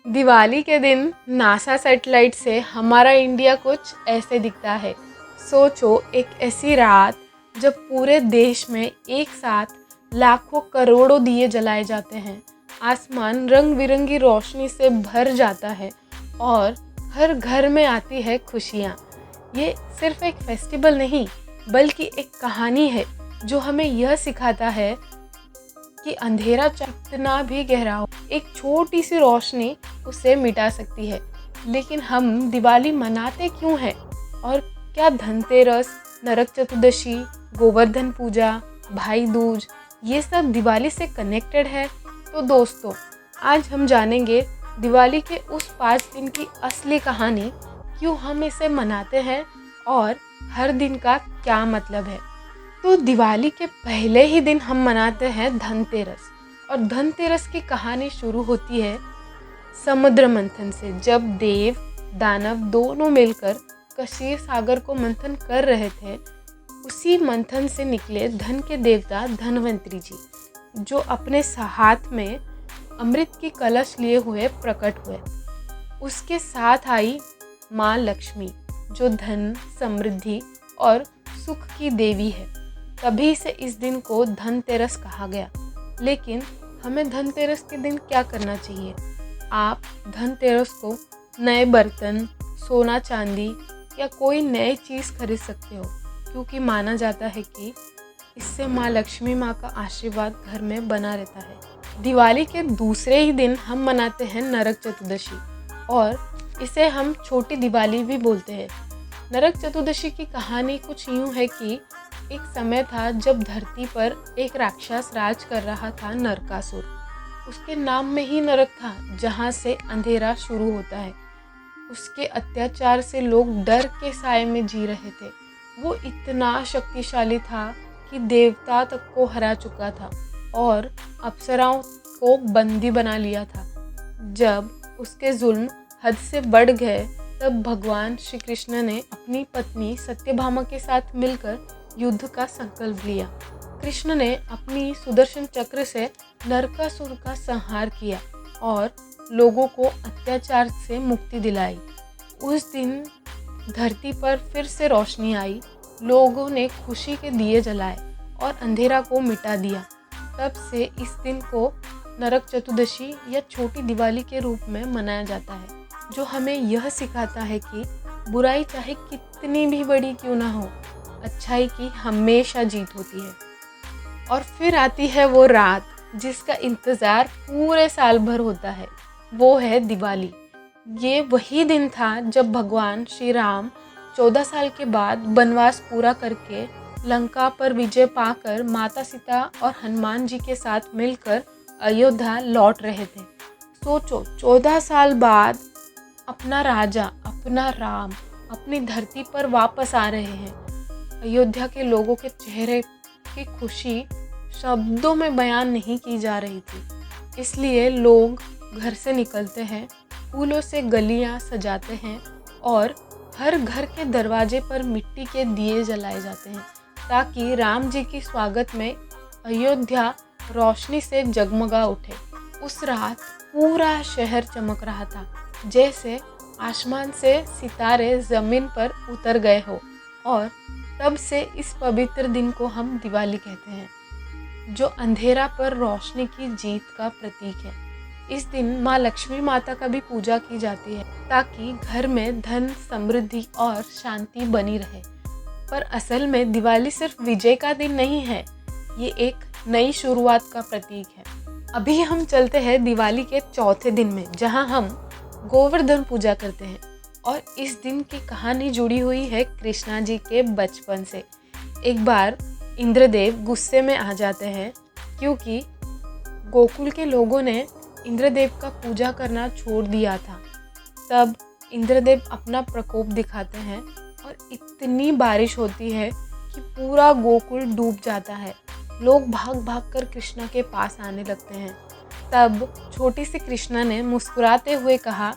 दिवाली के दिन NASA satellite से हमारा इंडिया कुछ ऐसे दिखता है। सोचो, एक ऐसी रात जब पूरे देश में एक साथ लाखों करोड़ों दिए जलाए जाते हैं, आसमान रंग बिरंगी रोशनी से भर जाता है और हर घर में आती है खुशियाँ। ये सिर्फ एक फेस्टिवल नहीं, बल्कि एक कहानी है जो हमें यह सिखाता है कि अंधेरा कितना भी गहरा हो, एक छोटी सी रोशनी उसे मिटा सकती है। लेकिन हम दिवाली मनाते क्यों हैं? और क्या धनतेरस, नरक चतुर्दशी, गोवर्धन पूजा, भाई दूज ये सब दिवाली से कनेक्टेड है? तो दोस्तों, आज हम जानेंगे दिवाली के उस 5 दिन की असली कहानी, क्यों हम इसे मनाते हैं और हर दिन का क्या मतलब है। तो दिवाली के पहले ही दिन हम मनाते हैं धनतेरस, और धनतेरस की कहानी शुरू होती है समुद्र मंथन से। जब देव दानव दोनों मिलकर क्षीर सागर को मंथन कर रहे थे, उसी मंथन से निकले धन के देवता धनवंतरी जी, जो अपने हाथ में अमृत की कलश लिए हुए प्रकट हुए। उसके साथ आई माँ लक्ष्मी, जो धन, समृद्धि और सुख की देवी है। तभी से इस दिन को धनतेरस कहा गया। लेकिन हमें धनतेरस के दिन क्या करना चाहिए? आप धनतेरस को नए बर्तन, सोना चांदी या कोई नई चीज़ खरीद सकते हो, क्योंकि माना जाता है कि इससे माँ लक्ष्मी माँ का आशीर्वाद घर में बना रहता है। दिवाली के दूसरे ही दिन हम मनाते हैं नरक चतुर्दशी, और इसे हम छोटी दिवाली भी बोलते हैं। नरक चतुर्दशी की कहानी कुछ यूँ है कि एक समय था जब धरती पर एक राक्षस राज कर रहा था, नरकासुर। उसके नाम में ही नरक था, जहाँ से अंधेरा शुरू होता है। उसके अत्याचार से लोग डर के साए में जी रहे थे। वो इतना शक्तिशाली था कि देवता तक को हरा चुका था और अप्सराओं को बंदी बना लिया था। जब उसके जुल्म हद से बढ़ गए, तब भगवान श्री कृष्ण ने अपनी पत्नी सत्यभामा के साथ मिलकर युद्ध का संकल्प लिया। कृष्ण ने अपनी सुदर्शन चक्र से नरकासुर का संहार किया और लोगों को अत्याचार से मुक्ति दिलाई। उस दिन धरती पर फिर से रोशनी आई, लोगों ने खुशी के दिए जलाए और अंधेरा को मिटा दिया। तब से इस दिन को नरक चतुर्दशी या छोटी दिवाली के रूप में मनाया जाता है, जो हमें यह सिखाता है कि बुराई चाहे कितनी भी बड़ी क्यों ना हो, अच्छाई की हमेशा जीत होती है। और फिर आती है वो रात जिसका इंतज़ार पूरे साल भर होता है, वो है दिवाली। ये वही दिन था जब भगवान श्री राम 14 साल के बाद वनवास पूरा करके लंका पर विजय पाकर माता सीता और हनुमान जी के साथ मिलकर अयोध्या लौट रहे थे। सोचो, 14 साल बाद अपना राजा, अपना राम अपनी धरती पर वापस आ रहे हैं। अयोध्या के लोगों के चेहरे की खुशी शब्दों में बयान नहीं की जा रही थी। इसलिए लोग घर से निकलते हैं, फूलों से गलियां सजाते हैं और हर घर के दरवाजे पर मिट्टी के दिए जलाए जाते हैं, ताकि राम जी की स्वागत में अयोध्या रोशनी से जगमगा उठे। उस रात पूरा शहर चमक रहा था, जैसे आसमान से सितारे ज़मीन पर उतर गए हो। और तब से इस पवित्र दिन को हम दिवाली कहते हैं, जो अंधेरा पर रोशनी की जीत का प्रतीक है। इस दिन माँ लक्ष्मी माता का भी पूजा की जाती है, ताकि घर में धन, समृद्धि और शांति बनी रहे। पर असल में दिवाली सिर्फ विजय का दिन नहीं है, ये एक नई शुरुआत का प्रतीक है। अभी हम चलते हैं दिवाली के चौथे दिन में, जहाँ हम गोवर्धन पूजा करते हैं। और इस दिन की कहानी जुड़ी हुई है कृष्णा जी के बचपन से। एक बार इंद्रदेव गुस्से में आ जाते हैं, क्योंकि गोकुल के लोगों ने इंद्रदेव का पूजा करना छोड़ दिया था। तब इंद्रदेव अपना प्रकोप दिखाते हैं और इतनी बारिश होती है कि पूरा गोकुल डूब जाता है। लोग भाग भाग कर कृष्णा के पास आने लगते हैं। तब छोटी सी कृष्णा ने मुस्कुराते हुए कहा,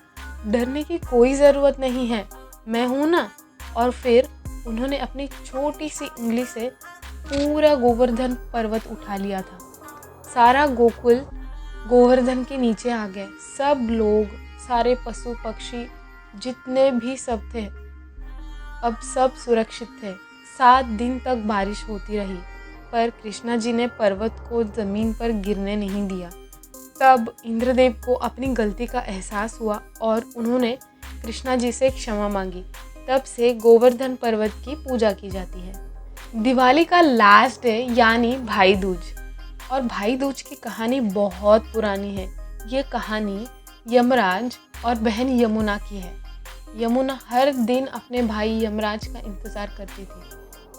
डरने की कोई ज़रूरत नहीं है, मैं हूँ ना। और फिर उन्होंने अपनी छोटी सी उंगली से पूरा गोवर्धन पर्वत उठा लिया था। सारा गोकुल गोवर्धन के नीचे आ गए। सब लोग, सारे पशु पक्षी जितने भी सब थे अब सब सुरक्षित थे। 7 दिन तक बारिश होती रही पर कृष्णा जी ने पर्वत को ज़मीन पर गिरने नहीं दिया। तब इंद्रदेव को अपनी गलती का एहसास हुआ और उन्होंने कृष्णा जी से क्षमा मांगी। तब से गोवर्धन पर्वत की पूजा की जाती है। दिवाली का लास्ट डे यानी भाई दूज, और भाई दूज की कहानी बहुत पुरानी है। ये कहानी यमराज और बहन यमुना की है। यमुना हर दिन अपने भाई यमराज का इंतज़ार करती थी,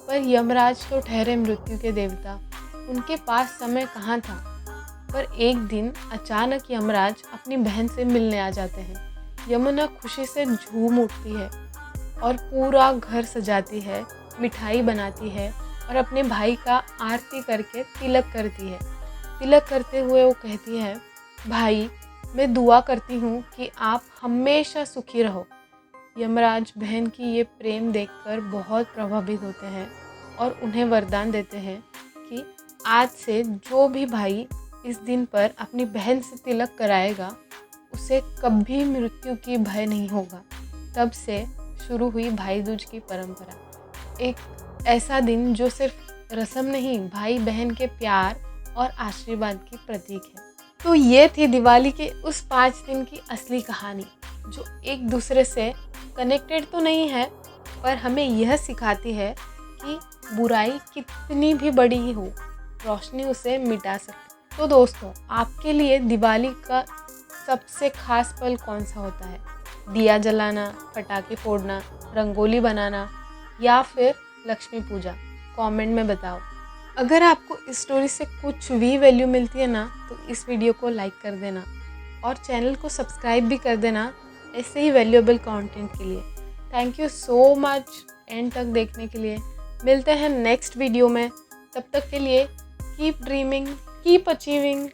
पर यमराज तो ठहरे मृत्यु के देवता, उनके पास समय कहाँ था। पर एक दिन अचानक यमराज अपनी बहन से मिलने आ जाते हैं। यमुना खुशी से झूम उठती है और पूरा घर सजाती है, मिठाई बनाती है और अपने भाई का आरती करके तिलक करती है। तिलक करते हुए वो कहती है, भाई मैं दुआ करती हूँ कि आप हमेशा सुखी रहो। यमराज बहन की ये प्रेम देखकर बहुत प्रभावित होते हैं और उन्हें वरदान देते हैं कि आज से जो भी भाई इस दिन पर अपनी बहन से तिलक कराएगा उसे कभी मृत्यु की भय नहीं होगा। तब से शुरू हुई भाई दूज की परंपरा, एक ऐसा दिन जो सिर्फ रस्म नहीं, भाई बहन के प्यार और आशीर्वाद की प्रतीक है। तो ये थी दिवाली के उस 5 दिन की असली कहानी, जो एक दूसरे से कनेक्टेड तो नहीं है पर हमें यह सिखाती है कि बुराई कितनी भी बड़ी ही हो, रोशनी उसे मिटा सकती। तो दोस्तों, आपके लिए दिवाली का सबसे खास पल कौन सा होता है? दिया जलाना, पटाखे फोड़ना, रंगोली बनाना या फिर लक्ष्मी पूजा? कमेंट में बताओ। अगर आपको इस स्टोरी से कुछ भी वैल्यू मिलती है ना, तो इस वीडियो को लाइक कर देना और चैनल को सब्सक्राइब भी कर देना ऐसे ही वैल्यूएबल कंटेंट के लिए। Thank you so much and तक देखने के लिए। मिलते हैं नेक्स्ट वीडियो में, तब तक के लिए कीप ड्रीमिंग, कीप अचीविंग।